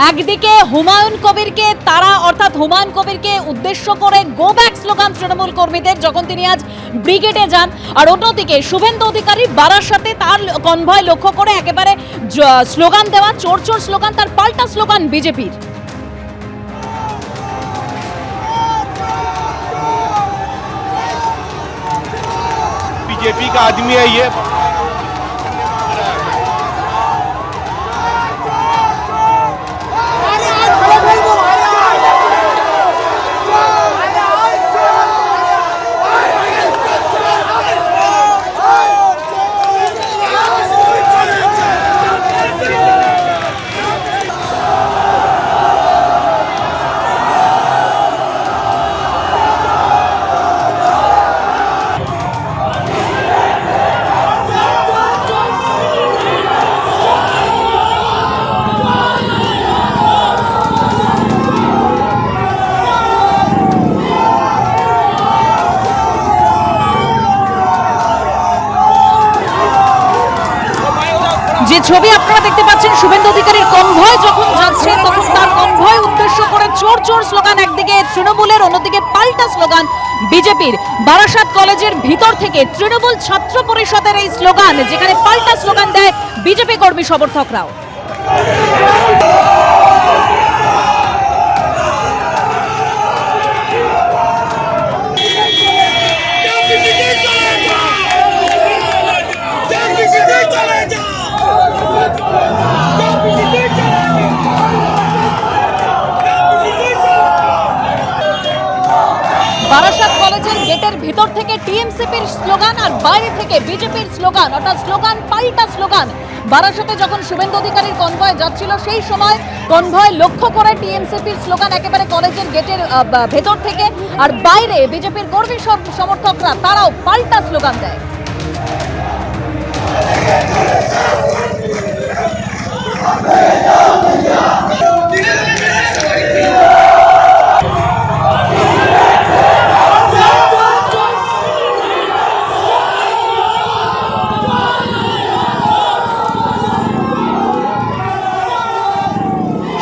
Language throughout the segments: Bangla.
একদিকে হুমায়ুন কবিরকে তারা অর্থাৎ হুমায়ুন কবিরকে উদ্দেশ্য করে গো ব্যাক স্লোগান তৃণমূল কর্মীদের যখন তিনি আজ ব্রিগেডে যান, আর অন্যদিকে শুভেন্দু অধিকারী বারাসাতে তার কনভয় লক্ষ্য করে একেবারে স্লোগান দেওয়া, চোর চোর স্লোগান, তার পাল্টা স্লোগান বিজেপির। बीजेपी का आदमी है ये। যে ছবি আপনারা দেখতে পাচ্ছেন, শুভেন্দু অধিকারীর কনভয় যখন যাচ্ছে তখন তার কনভয় উদ্দেশ্য করে চোর চোর স্লোগান একদিকে তৃণমূলের, অন্যদিকে পাল্টা স্লোগান বিজেপির। বারাসাত কলেজের ভিতর থেকে তৃণমূল ছাত্র পরিষদের এই স্লোগান, যেখানে পাল্টা স্লোগান দেয় বিজেপি কর্মী সমর্থকরাও। বারাসাত কলেজের গেটের ভিতর থেকে টিএমসিপির স্লোগান আর বাইরে থেকে বিজেপির স্লোগান, অর্থাৎ স্লোগান পাল্টা স্লোগান। বারাসাতে যখন শুভেন্দু অধিকারীর কনভয় যাচ্ছিল সেই সময় কনভয় লক্ষ্য করে টিএমসিপির স্লোগান একেবারে কলেজের গেটের ভেতর থেকে, আর বাইরে বিজেপির কর্মী সমর্থকরা তারাও পাল্টা স্লোগান দেয়।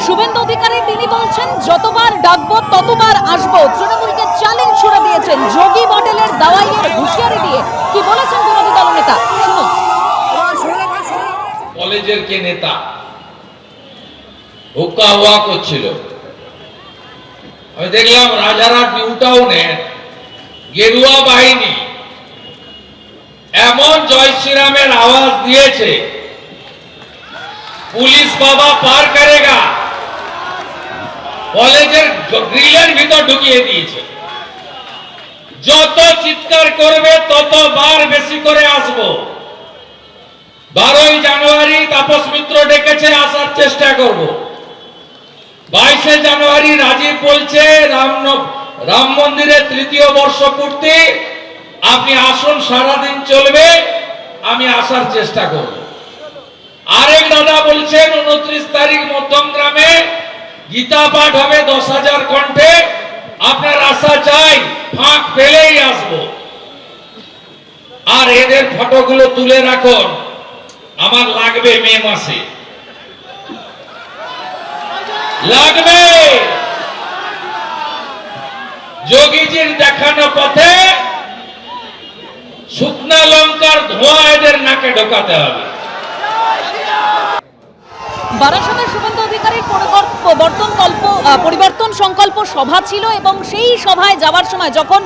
শুভেন্দু অধিকারী তিনি বলছেন, যতবার ডাকবো ততবার আসবো। তৃণমূলকে চ্যালেঞ্জ ছুড়ে দিয়েছেন, যোগী মডেলের দাওয়াইয়ের হুঁশিয়ারি দিয়ে। কি বলেছেন বিরোধী দলনেতা, শুনুন। কলেজের কে নেতা হুক্কা হুয়া করছিল, আমি দেখলাম রাজারহাট নিউ টাউনে গেরুয়া বাহিনী এমন জয় শ্রীরামের আওয়াজ দিয়েছে, পুলিশ বাবা পার করেগা, কলেজের গ্রিলের ভিতর ঢুকিয়ে দিয়েছে। যত চিৎকার করবে ততবার বেশি করে আসবো। 12ই জানুয়ারি তাপস মিত্র ডেকেছে, আসার চেষ্টা করব। 22শে জানুয়ারি রাজীব বলছে রাম মন্দিরের তৃতীয় বর্ষপূর্তি, আপনি আসুন, সারাদিন চলবে, আমি আসার চেষ্টা করব। আরেক দাদা বলছেন 29 তারিখ মধ্যমগ্রামে গীতা পাঠ হবে 10,000 কণ্ঠে, আপনার আশা চাই, ফাঁক পেলেই আসবো। আর এদের ফটোগুলো তুলে রাখুন, আমার লাগবে মে মাসে, লাগবে। যোগীজির দেখানো পথে শুকনা লঙ্কার ধোঁয়া এদের নাকে ঢোকাতে হবে। বারাসাতের শুভেন্দু অধিকারীর পরিবর্তন সংকল্প সভা ছিল এবং সেই সভায় যাওয়ার সময় যখন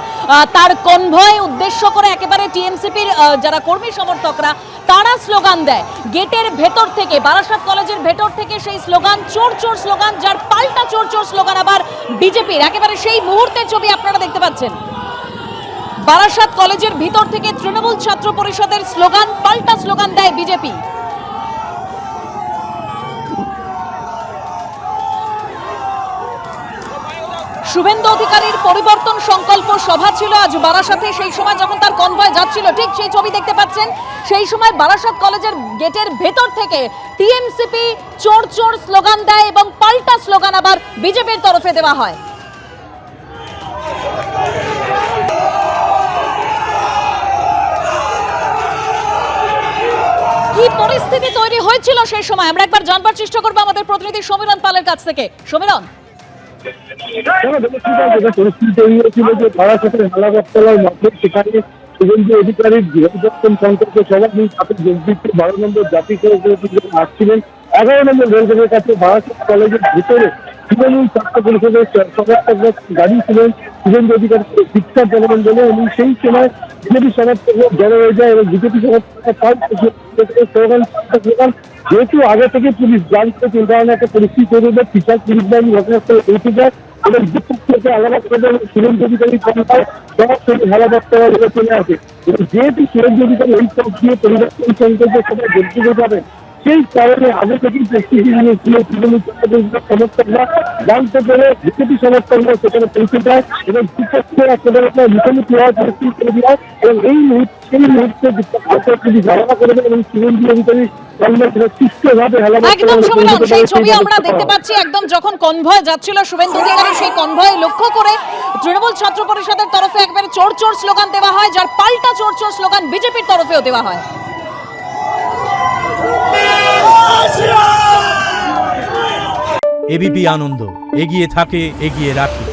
তার কনভয় উদ্দেশ্য করে একেবারে টিএমসিপির যারা কর্মী সমর্থকরা তারা স্লোগান দেয় গেটের ভেতর থেকে, বারাসাত কলেজের ভেতর থেকে সেই স্লোগান চোর চোর স্লোগান, যার পাল্টা চোর চোর স্লোগান আবার বিজেপির। একেবারে সেই মুহূর্তের ছবি আপনারা দেখতে পাচ্ছেন। বারাসাত কলেজের ভিতর থেকে তৃণমূল ছাত্র পরিষদের স্লোগান, পাল্টা স্লোগান দেয় বিজেপি। শুভেন্দু অধিকারীর পরিবর্তন সংকল্প সভা ছিল আজ বারাসাতে। সেই সময় যখন তার কনভয় যাচ্ছিল, ঠিক সেই ছবি দেখতে পাচ্ছেন, সেই সময় বারাসাত কলেজের গেটের ভেতর থেকে টিএমসিপি চোর চোর স্লোগান দেয় এবং পাল্টা স্লোগান আবার বিজেপির তরফে দেওয়া হয়। কি পরিস্থিতি তৈরি হয়েছিল সেই সময় আমরা একবার জানবার চেষ্টা করবো আমাদের প্রতিনিধি সমীরণ পালের কাছ থেকে। সমীরণ, পরিস্থিতি তৈরি হয়েছিল যে বারাসাতের হালাবাতলার মাঠে সেখানে শুভেন্দু অধিকারীর বৃহত্তম সংকল্প সভা নিয়ে তাতে যোগ দিতে 12 নম্বর জাতি আসছিলেন। 11 নম্বর রেলগেটের কাছে বারাসাত কলেজের ভিতরে তৃণমূল ছাত্র পরিষদের সমর্থকরা গাড়ি ছিলেন শুভেন্দু অধিকারীকে শিক্ষা জানাবেন বলে, এবং সেই সময় বিজেপি সমর্থকরা জড়ো হয়ে যায় এবং বিজেপি সমর্থকরা স্লোগান যেহেতু আগে থেকে পুলিশ জানতে চিন্তা ভাবনা একটা পরিস্থিতি তৈরি হয়ে পিছার পুলিশ বাহিনী ঘটনাস্থলে পৌঁছে যায় এবং বিক্ষোভ থেকে আলাদা করে শুভেন্দু অধিকারী ক্ষমতায় সরাসরি হেলাবাত্রা বলে চলে আসে। এবং যেহেতু শুভেন্দু অধিকারী এই পথ দিয়ে পরিবর্তন সংকল্প সবাই যোগ যাবেন, সেই কারণে আগে থেকেই প্রস্তুতি নিয়েছিল তৃণমূল সমর্থকরা। জানতে পেরে বিজেপি সমর্থকরা সেখানে পৌঁছে যায় এবং মুখোমুখি হওয়ার পরিস্থিতি তৈরি হয় এবং সেই মুহূর্তে পুলিশ ধারণা করে দেন এবং শুভেন্দু অধিকারী একদম সমীরণ, সেই ছবি আমরা দেখতে পাচ্ছি একদম যখন কনভয় যাচ্ছিল শুভেন্দু অধিকারী, সেই কনভয় লক্ষ্য করে তৃণমূল ছাত্র পরিষদের তরফে একবারে চোর চোর স্লোগান দেওয়া হয়, যার পাল্টা চোর চোর স্লোগান বিজেপির তরফেও দেওয়া হয়। এবিপি আনন্দ, এগিয়ে থাকে, এগিয়ে রাখে।